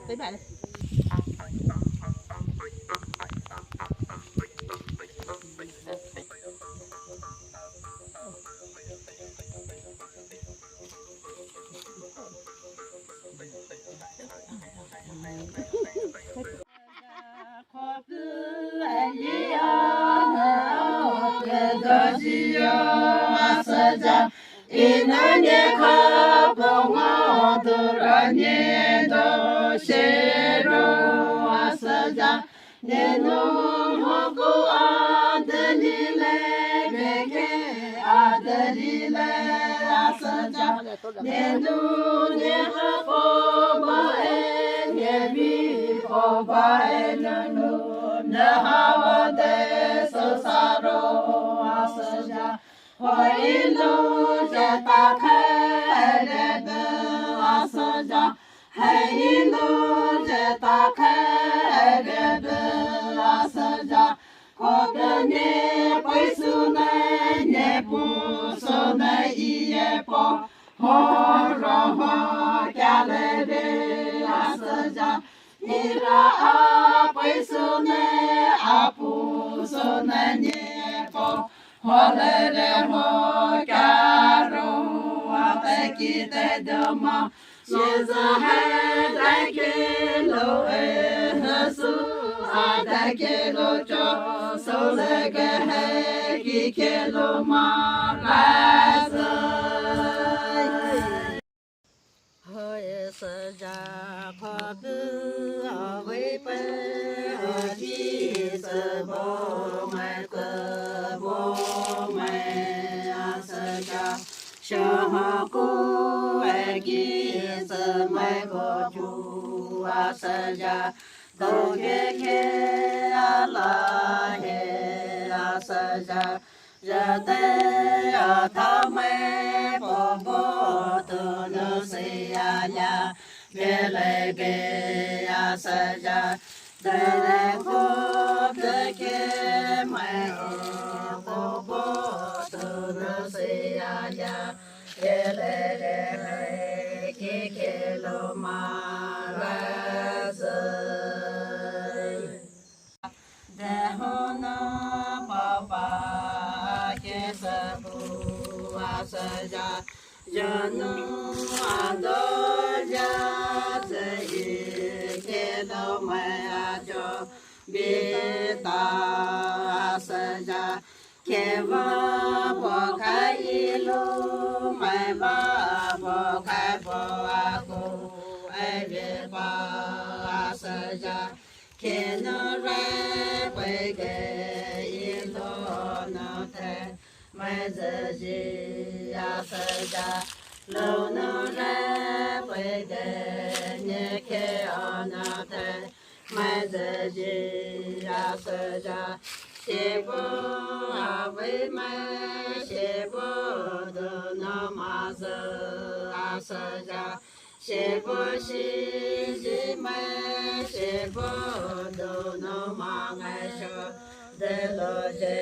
Tới bạn Inanye kapo ngoduranye do shero asaja nenu hoku adelile beke adelile asaja nenu nehapo bae nebi po bae nenu nehawade sosaro asaja Hoilu jeta kherebe asaja Hoilu jeta kherebe asaja Kogane paisune nepusune iyepo Horo ho kyalebe asaja Nira paisune apusune nepo Holere ho caro atakite doma Sheza hadakelo hasu adakelo cho solege he kilo marasa Hơi sơ ja khó cứ với bê chi sơ bố mẹ cơ bố Sơ hò cu e ki sơ mai bò chu a sơ ja Tô kê kê a la he a sơ ja Giờ tê a thao mê bò bò tơ nơ si a ya Kê lê kê a sơ ja Tê lê khô kê kê mê bò bò tơ nơ si a ya Ele de ke ke lo ma de hona papa ke sa bu asaja janu ando ja se ke lo ma jo be ta asaja Keva bo kai lu mai ba bo kai bo aku ai be ba asaja kena re pe ke ilo no te mai ze ji asaja lo no re pe ke ne ke ona te mai ze ji asaja Shebo ave me shebo do namaza asaja shebo shi ji me shebo do namaza de lo je